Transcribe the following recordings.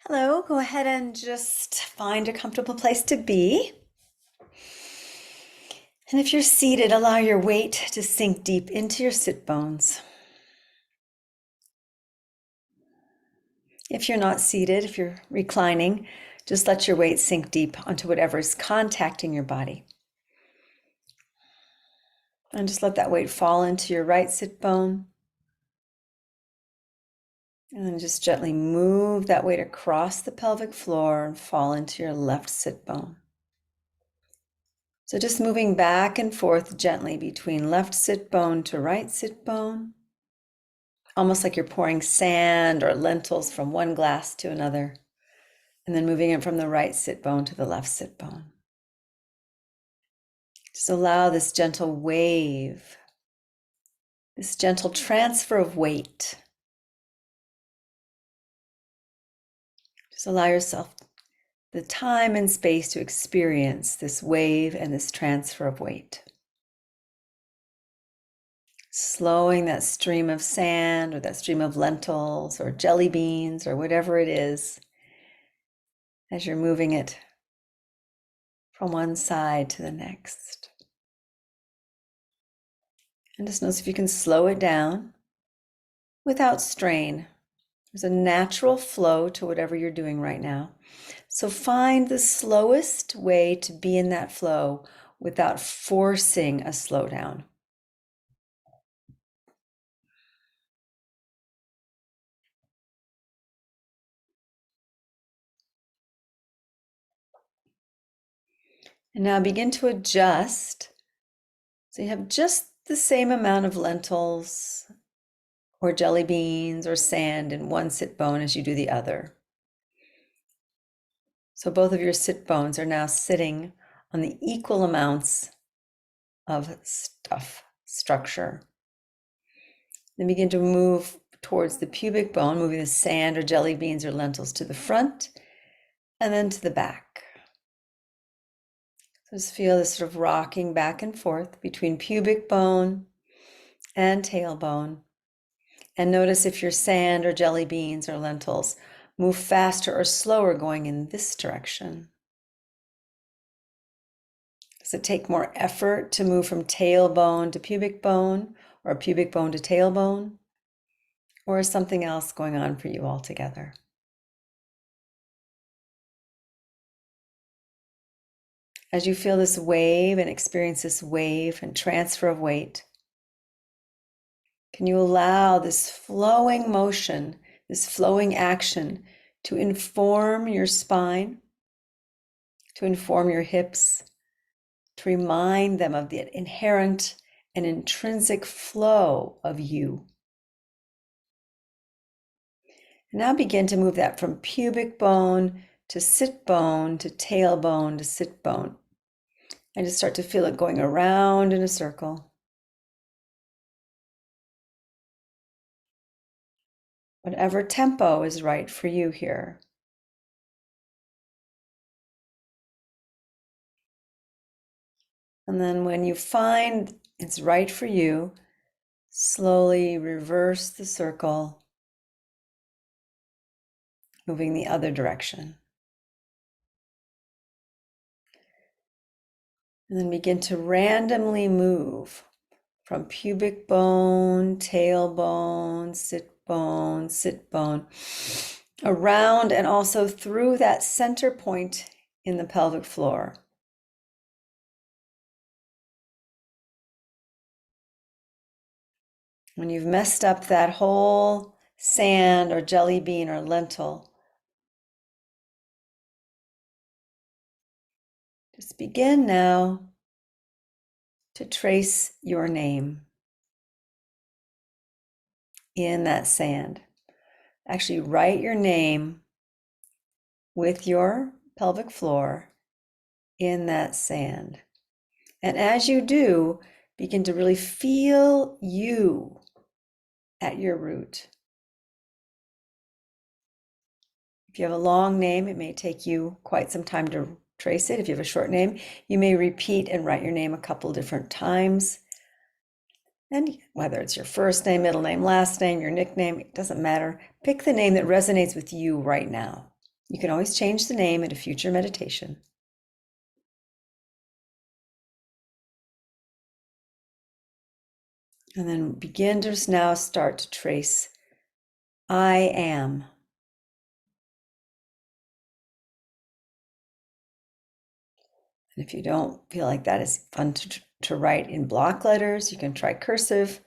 Hello, go ahead and just find a comfortable place to be. And if you're seated, allow your weight to sink deep into your sit bones. If you're not seated, if you're reclining, just let your weight sink deep onto whatever is contacting your body. And just let that weight fall into your right sit bone. And then just gently move that weight across the pelvic floor and fall into your left sit bone. So just moving back and forth gently between left sit bone to right sit bone, almost like you're pouring sand or lentils from one glass to another, and then moving it from the right sit bone to the left sit bone. Just allow this gentle wave, this gentle transfer of weight. Just allow yourself the time and space to experience this wave and this transfer of weight. Slowing that stream of sand or that stream of lentils or jelly beans or whatever it is as you're moving it from one side to the next. And just notice if you can slow it down without strain. There's a natural flow to whatever you're doing right now. So find the slowest way to be in that flow without forcing a slowdown. And now begin to adjust. So you have just the same amount of lentils or jelly beans or sand in one sit bone as you do the other. So both of your sit bones are now sitting on the equal amounts of structure. Then begin to move towards the pubic bone, moving the sand or jelly beans or lentils to the front and then to the back. So just feel this sort of rocking back and forth between pubic bone and tailbone. And notice if your sand or jelly beans or lentils move faster or slower going in this direction. Does it take more effort to move from tailbone to pubic bone or pubic bone to tailbone? Or is something else going on for you altogether? As you feel this wave and experience this wave and transfer of weight, can you allow this flowing motion, this flowing action to inform your spine, to inform your hips, to remind them of the inherent and intrinsic flow of you? And now begin to move that from pubic bone to sit bone to tailbone to sit bone. And just start to feel it going around in a circle. Whatever tempo is right for you here. And then when you find it's right for you, slowly reverse the circle, moving the other direction. And then begin to randomly move from pubic bone, tailbone, sit bone, around and also through that center point in the pelvic floor. When you've messed up that whole sand or jelly bean or lentil, just begin now to trace your name in that sand. Actually, write your name with your pelvic floor in that sand. And as you do, begin to really feel you at your root. If you have a long name, it may take you quite some time to trace it. If you have a short name, you may repeat and write your name a couple different times. And whether it's your first name, middle name, last name, your nickname, it doesn't matter. Pick the name that resonates with you right now. You can always change the name at a future meditation. And then begin to just now start to trace I am. And if you don't feel like that is fun to write in block letters, you can try cursive,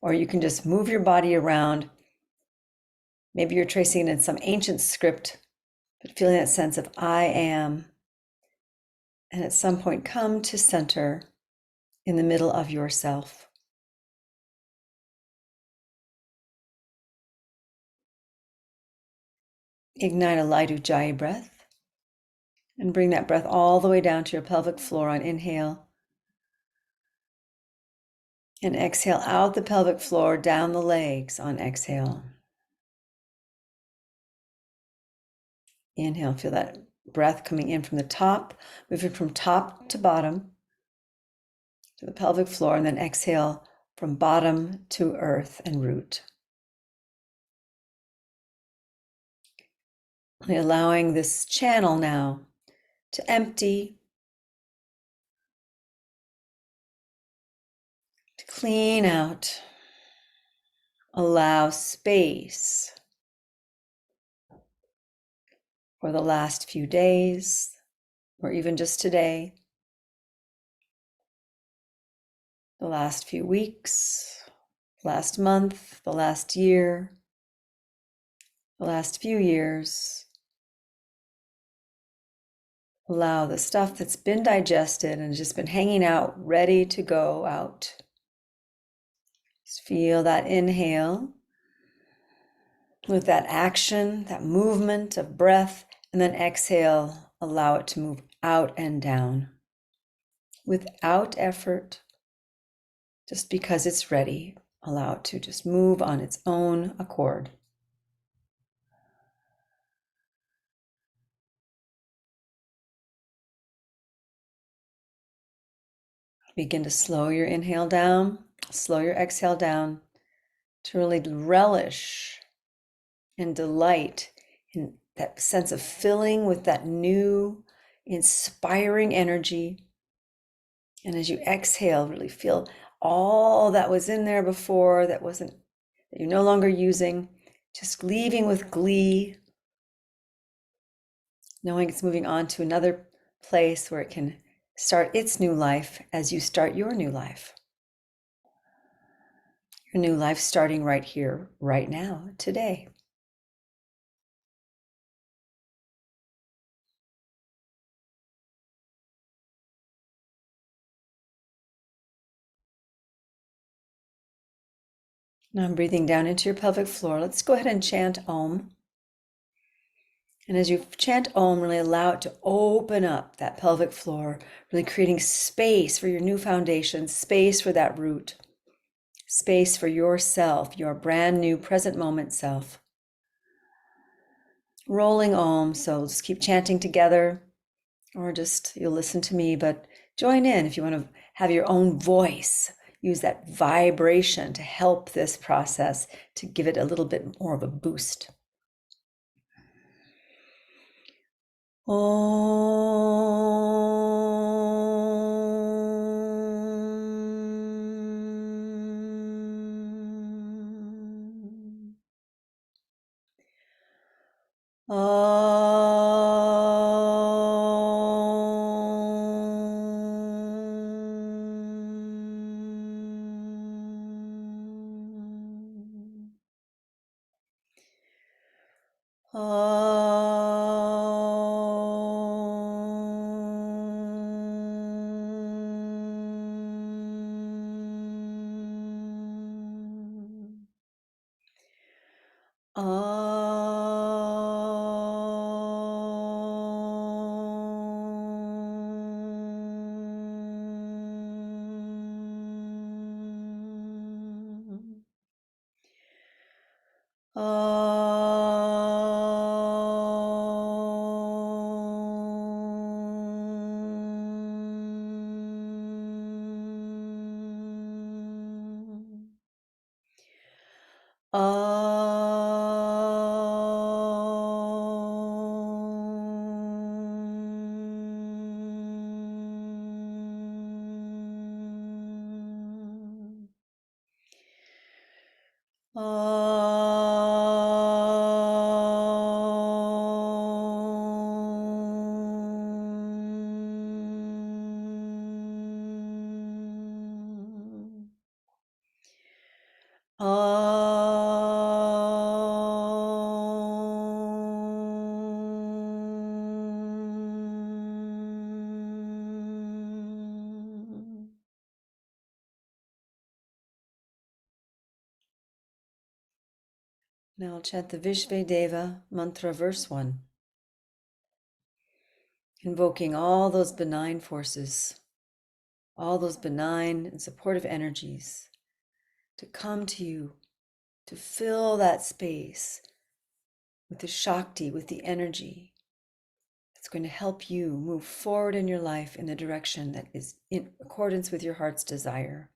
or you can just move your body around. Maybe you're tracing it in some ancient script, but feeling that sense of I am. And at some point, come to center in the middle of yourself. Ignite a light ujjayi breath and bring that breath all the way down to your pelvic floor on inhale. And exhale out the pelvic floor, down the legs on exhale. Inhale, feel that breath coming in from the top, moving from top to bottom to the pelvic floor, and then exhale from bottom to earth and root. Allowing this channel now to empty, to clean out, allow space for the last few days, or even just today, the last few weeks, last month, the last year, the last few years. Allow the stuff that's been digested and just been hanging out, ready to go out. Just feel that inhale with that action, that movement of breath, and then exhale, allow it to move out and down without effort, just because it's ready. Allow it to just move on its own accord. Begin to slow your inhale down, slow your exhale down, to really relish and delight in that sense of filling with that new, inspiring energy. And as you exhale, really feel all that was in there before that you're no longer using, just leaving with glee, knowing it's moving on to another place where it can start its new life as you start your new life. Your new life starting right here, right now, today. Now I'm breathing down into your pelvic floor. Let's go ahead and chant Om. And as you chant Om, really allow it to open up that pelvic floor, really creating space for your new foundation, space for that root, space for yourself, your brand new present moment self. Rolling Om, so just keep chanting together, or just you'll listen to me, but join in if you want to have your own voice. Use that vibration to help this process, to give it a little bit more of a boost. Now I'll chant the Vishve Deva mantra, verse 1, invoking all those benign forces, all those benign and supportive energies to come to you, to fill that space with the Shakti, with the energy that's going to help you move forward in your life in the direction that is in accordance with your heart's desire.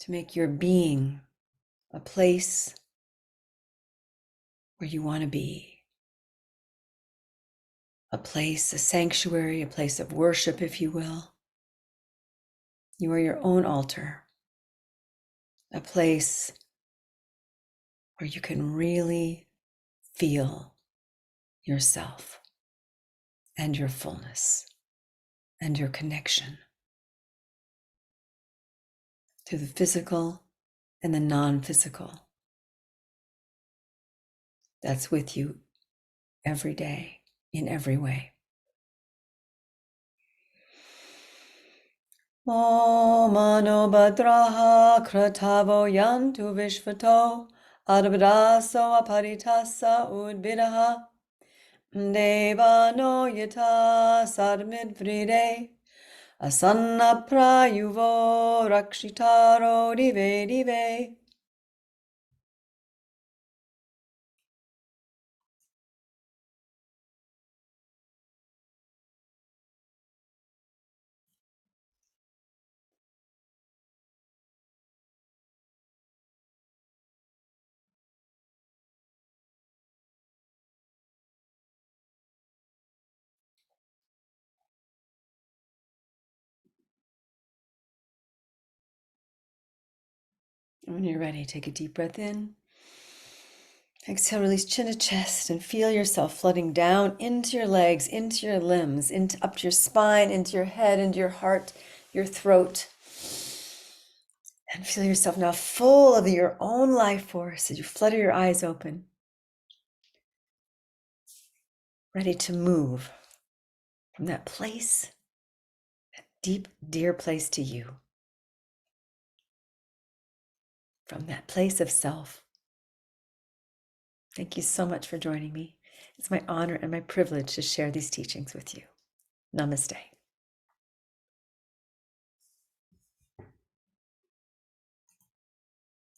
To make your being a place where you want to be, a place, a sanctuary, a place of worship, if you will. You are your own altar, a place where you can really feel yourself and your fullness and your connection to the physical and the non-physical that's with you every day in every way. Om Mano Bhadraha Kratavo Yantu Vishvato Adabdaso Aparitasa Udbidaha Devano Yata Sadmid Vride Asanna Prayuvo Rakshitaro Dive Dive. And when you're ready, take a deep breath in. Exhale, release chin to chest and feel yourself flooding down into your legs, into your limbs, up to your spine, into your head, into your heart, your throat. And feel yourself now full of your own life force as you flutter your eyes open, ready to move from that place, that deep, dear place to you, from that place of self. Thank you so much for joining me. It's my honor and my privilege to share these teachings with you. Namaste.